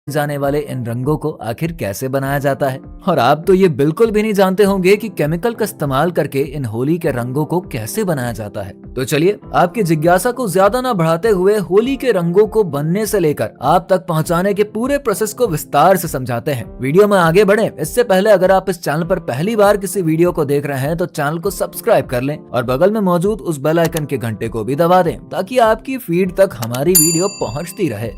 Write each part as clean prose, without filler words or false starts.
जाने वाले इन रंगों को आखिर कैसे बनाया जाता है। और आप तो ये बिल्कुल भी नहीं जानते होंगे कि केमिकल का इस्तेमाल करके इन होली के रंगों को कैसे बनाया जाता है। तो चलिए आपकी जिज्ञासा को ज्यादा ना बढ़ाते हुए होली के रंगों को बनने से लेकर आप तक पहुंचाने के पूरे प्रोसेस को विस्तार से समझाते हैं। वीडियो में आगे बढ़े इससे पहले अगर आप इस चैनल पर पहली बार किसी वीडियो को देख रहे हैं तो चैनल को सब्सक्राइब कर लें और बगल में मौजूद उस बेल आइकन के घंटे को भी दबा दें ताकि आपकी फीड तक हमारी वीडियो पहुंचती रहे।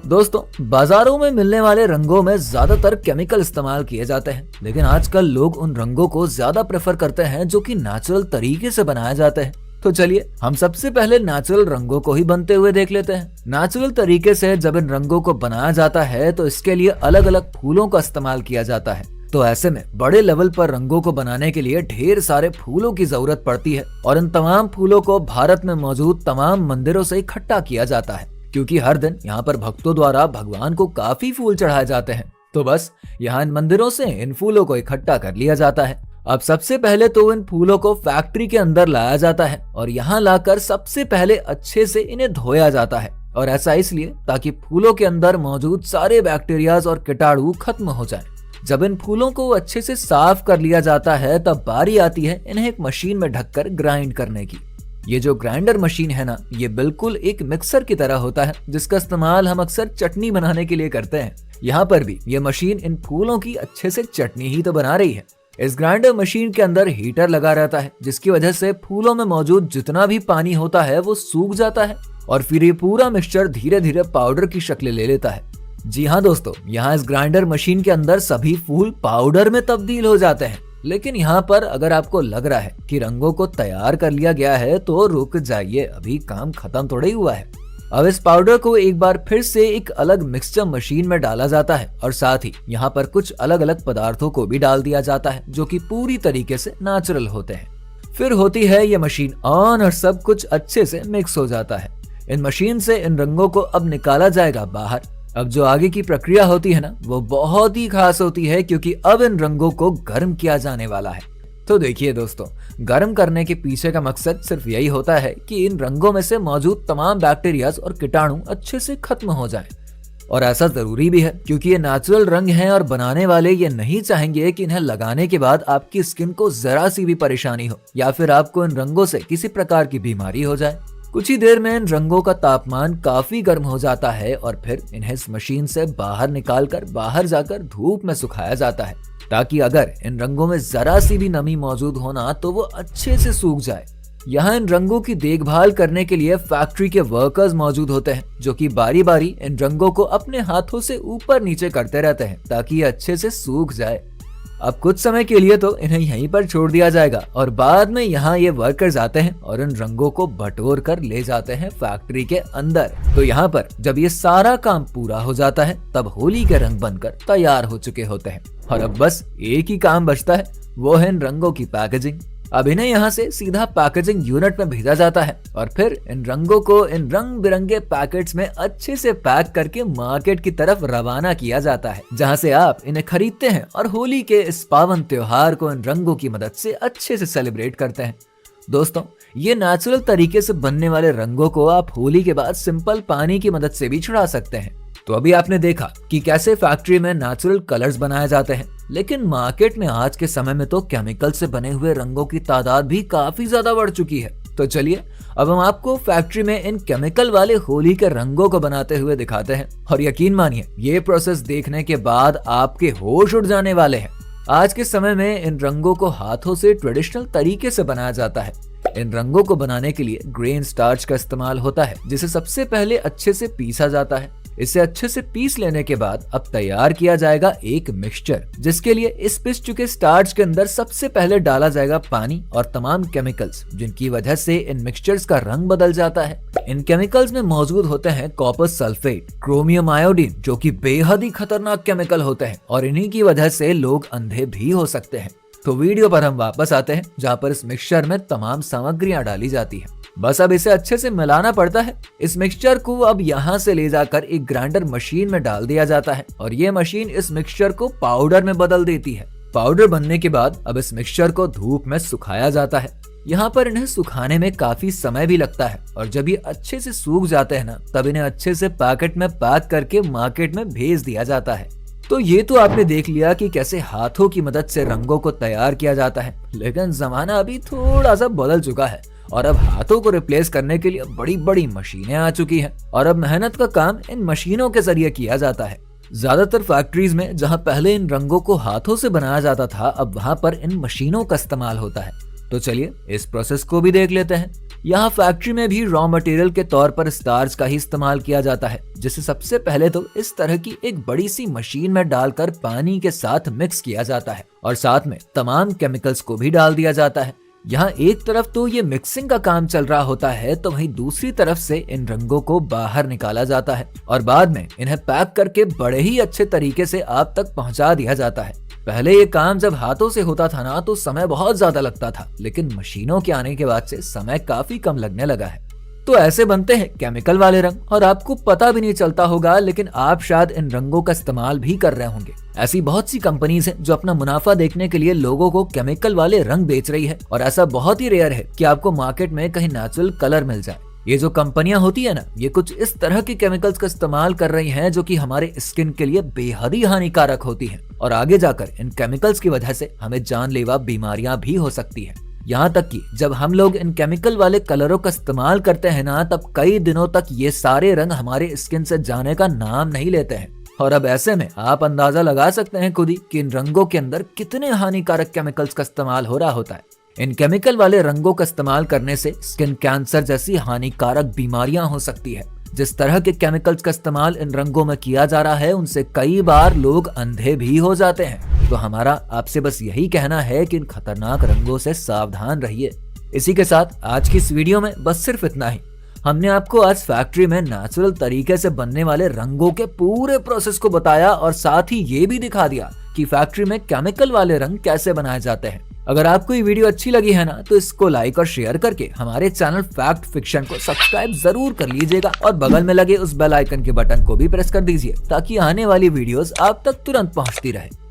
दोस्तों, बाजारों में मिलने वाले रंगों में ज्यादातर केमिकल इस्तेमाल किए जाते हैं, लेकिन आजकल लोग उन रंगों को ज्यादा प्रेफर करते हैं जो कि नेचुरल तरीके से बनाए जाते हैं। तो चलिए हम सबसे पहले नेचुरल रंगों को ही बनते हुए देख लेते हैं। नेचुरल तरीके से जब इन रंगों को बनाया जाता है तो इसके लिए अलग अलग फूलों का इस्तेमाल किया जाता है। तो ऐसे में बड़े लेवल पर रंगों को बनाने के लिए ढेर सारे फूलों की जरूरत पड़ती है और इन तमाम फूलों को भारत में मौजूद तमाम मंदिरों से इकट्ठा किया जाता है, क्योंकि हर दिन यहाँ पर भक्तों द्वारा भगवान को काफी फूल चढ़ाए जाते हैं। तो बस यहाँ इन मंदिरों से इन फूलों को इकट्ठा कर लिया जाता है। अब सबसे पहले तो इन फूलों को फैक्ट्री के अंदर लाया जाता है और यहाँ लाकर सबसे पहले अच्छे से इन्हें धोया जाता है, और ऐसा इसलिए ताकि फूलों के अंदर मौजूद सारे बैक्टीरियाज और कीटाणु खत्म हो जाएं। जब इन फूलों को अच्छे से साफ कर लिया जाता है तब बारी आती है इन्हें एक मशीन में ढककर ग्राइंड करने की। ये जो ग्राइंडर मशीन है ना, ये बिल्कुल एक मिक्सर की तरह होता है जिसका इस्तेमाल हम अक्सर चटनी बनाने के लिए करते हैं। यहाँ पर भी ये मशीन इन फूलों की अच्छे से चटनी ही तो बना रही है। इस ग्राइंडर मशीन के अंदर हीटर लगा रहता है जिसकी वजह से फूलों में मौजूद जितना भी पानी होता है वो सूख जाता है और फिर ये पूरा मिक्सचर धीरे धीरे पाउडर की शक्ल ले लेता है। जी हाँ दोस्तों, यहाँ इस ग्राइंडर मशीन के अंदर सभी फूल पाउडर में तब्दील हो जाते हैं। लेकिन यहाँ पर अगर आपको लग रहा है कि रंगों को तैयार कर लिया गया है तो रुक जाइए, अभी काम खत्म थोड़ा ही हुआ है। अब इस पाउडर को एक बार फिर से एक अलग मिक्सचर मशीन में डाला जाता है और साथ ही यहाँ पर कुछ अलग अलग पदार्थों को भी डाल दिया जाता है जो कि पूरी तरीके से नेचुरल होते हैं। फिर होती है ये मशीन ऑन और सब कुछ अच्छे से मिक्स हो जाता है। इन मशीन से इन रंगों को अब निकाला जाएगा बाहर। अब जो आगे की प्रक्रिया होती है ना, वो बहुत ही खास होती है क्योंकि अब इन रंगों को गर्म किया जाने वाला है। तो देखिए दोस्तों, गर्म करने के पीछे का मकसद सिर्फ यही होता है कि इन रंगों में से मौजूद तमाम बैक्टीरियाज और कीटाणु अच्छे से खत्म हो जाएं। और ऐसा जरूरी भी है क्योंकि ये नेचुरल रंग हैं और बनाने वाले ये नहीं चाहेंगे कि इन्हें लगाने के बाद आपकी स्किन को जरा सी भी परेशानी हो या फिर आपको इन रंगों से किसी प्रकार की बीमारी हो जाए। कुछ ही देर में इन रंगों का तापमान काफी गर्म हो जाता है और फिर इन्हें इस मशीन से बाहर निकालकर बाहर जाकर धूप में सुखाया जाता है ताकि अगर इन रंगों में जरा सी भी नमी मौजूद होना तो वो अच्छे से सूख जाए। यहाँ इन रंगों की देखभाल करने के लिए फैक्ट्री के वर्कर्स मौजूद होते हैं जो कि बारी बारी इन रंगों को अपने हाथों से ऊपर नीचे करते रहते हैं ताकि ये अच्छे से सूख जाए। अब कुछ समय के लिए तो इन्हें यहीं पर छोड़ दिया जाएगा और बाद में यहाँ ये वर्कर्स आते हैं और इन रंगों को बटोर कर ले जाते हैं फैक्ट्री के अंदर। तो यहाँ पर जब ये सारा काम पूरा हो जाता है तब होली के रंग बनकर तैयार हो चुके होते हैं और अब बस एक ही काम बचता है, वो है इन रंगों की पैकेजिंग। अब इन्हें यहाँ से सीधा पैकेजिंग यूनिट में भेजा जाता है और फिर इन रंगों को इन रंग बिरंगे पैकेट्स में अच्छे से पैक करके मार्केट की तरफ रवाना किया जाता है, जहाँ से आप इन्हें खरीदते हैं और होली के इस पावन त्योहार को इन रंगों की मदद से अच्छे से सेलिब्रेट करते हैं। दोस्तों, ये नेचुरल तरीके से बनने वाले रंगों को आप होली के बाद सिंपल पानी की मदद से भी छुड़ा सकते हैं। तो अभी आपने देखा कि कैसे फैक्ट्री में नेचुरल कलर्स बनाए जाते हैं, लेकिन मार्केट में आज के समय में तो केमिकल से बने हुए रंगों की तादाद भी काफी ज्यादा बढ़ चुकी है। तो चलिए अब हम आपको फैक्ट्री में इन केमिकल वाले होली के रंगों को बनाते हुए दिखाते हैं और यकीन मानिए ये प्रोसेस देखने के बाद आपके होश उड़ जाने वाले हैं। आज के समय में इन रंगों को हाथों से ट्रेडिशनल तरीके से बनाया जाता है। इन रंगों को बनाने के लिए ग्रेन स्टार्च का इस्तेमाल होता है जिसे सबसे पहले अच्छे से पीसा जाता है। इसे अच्छे से पीस लेने के बाद अब तैयार किया जाएगा एक मिक्सचर, जिसके लिए इस पिस चुके स्टार्च के अंदर सबसे पहले डाला जाएगा पानी और तमाम केमिकल्स, जिनकी वजह से इन मिक्सचर्स का रंग बदल जाता है। इन केमिकल्स में मौजूद होते हैं कॉपर सल्फेट, क्रोमियम आयोडीन, जो कि बेहद ही खतरनाक केमिकल होते हैं और इन्हीं की वजह से लोग अंधे भी हो सकते हैं। तो वीडियो पर हम वापस आते हैं जहाँ पर इस मिक्सचर में तमाम सामग्रियां डाली जाती हैं। बस अब इसे अच्छे से मिलाना पड़ता है। इस मिक्सचर को अब यहाँ से ले जाकर एक ग्राइंडर मशीन में डाल दिया जाता है और ये मशीन इस मिक्सचर को पाउडर में बदल देती है। पाउडर बनने के बाद अब इस मिक्सचर को धूप में सुखाया जाता है। यहाँ पर इन्हें सुखाने में काफी समय भी लगता है और जब ये अच्छे से सूख जाते हैं ना, तब इन्हें अच्छे से पैकेट में पैक करके मार्केट में भेज दिया जाता है। तो ये तो आपने देख लिया कि कैसे हाथों की मदद से रंगों को तैयार किया जाता है, लेकिन जमाना अभी थोड़ा सा बदल चुका है और अब हाथों को रिप्लेस करने के लिए बड़ी बड़ी मशीनें आ चुकी हैं और अब मेहनत का काम इन मशीनों के जरिए किया जाता है। ज्यादातर फैक्ट्रीज में जहां पहले इन रंगों को हाथों से बनाया जाता था, अब वहां पर इन मशीनों का इस्तेमाल होता है। तो चलिए इस प्रोसेस को भी देख लेते हैं। यहाँ फैक्ट्री में भी रॉ मटेरियल के तौर पर स्टार्च का ही इस्तेमाल किया जाता है, जिसे सबसे पहले तो इस तरह की एक बड़ी सी मशीन में डालकर पानी के साथ मिक्स किया जाता है और साथ में तमाम केमिकल्स को भी डाल दिया जाता है। यहाँ एक तरफ तो ये मिक्सिंग का काम चल रहा होता है, तो वहीं दूसरी तरफ से इन रंगों को बाहर निकाला जाता है और बाद में इन्हें पैक करके बड़े ही अच्छे तरीके से आप तक पहुंचा दिया जाता है। पहले ये काम जब हाथों से होता था ना, तो समय बहुत ज्यादा लगता था, लेकिन मशीनों के आने के बाद से समय काफी कम लगने लगा है। तो ऐसे बनते हैं केमिकल वाले रंग और आपको पता भी नहीं चलता होगा, लेकिन आप शायद इन रंगों का इस्तेमाल भी कर रहे होंगे। ऐसी बहुत सी कंपनीज हैं जो अपना मुनाफा देखने के लिए लोगों को केमिकल वाले रंग बेच रही है और ऐसा बहुत ही रेयर है कि आपको मार्केट में कहीं नेचुरल कलर मिल जाए। ये जो कंपनियां होती है ना, ये कुछ इस तरह के केमिकल्स का इस्तेमाल कर रही हैं जो कि हमारे स्किन के लिए बेहद ही हानिकारक होती हैं और आगे जाकर इन केमिकल्स की वजह से हमें जानलेवा बीमारियां भी हो सकती हैं। यहाँ तक कि जब हम लोग इन केमिकल वाले कलरों का इस्तेमाल करते हैं ना, तब कई दिनों तक ये सारे रंग हमारे स्किन से जाने का नाम नहीं लेते हैं। और अब ऐसे में आप अंदाजा लगा सकते हैं खुद ही कि इन रंगों के अंदर कितने हानिकारक केमिकल्स का इस्तेमाल हो रहा होता है। इन केमिकल वाले रंगों का इस्तेमाल करने से स्किन कैंसर जैसी हानिकारक बीमारियां हो सकती है। जिस तरह के केमिकल्स का इस्तेमाल इन रंगों में किया जा रहा है, उनसे कई बार लोग अंधे भी हो जाते हैं। तो हमारा आपसे बस यही कहना है कि इन खतरनाक रंगों से सावधान रहिए। इसी के साथ आज की इस वीडियो में बस सिर्फ इतना ही। हमने आपको आज फैक्ट्री में नेचुरल तरीके से बनने वाले रंगों के पूरे प्रोसेस को बताया और साथ ही ये भी दिखा दिया कि फैक्ट्री में केमिकल वाले रंग कैसे बनाए जाते हैं। अगर आपको ये वीडियो अच्छी लगी है ना, तो इसको लाइक और शेयर करके हमारे चैनल फैक्ट फिक्शन को सब्सक्राइब जरूर कर लीजिएगा और बगल में लगे उस बेल आइकन के बटन को भी प्रेस कर दीजिए ताकि आने वाली वीडियोस आप तक तुरंत पहुंचती रहे।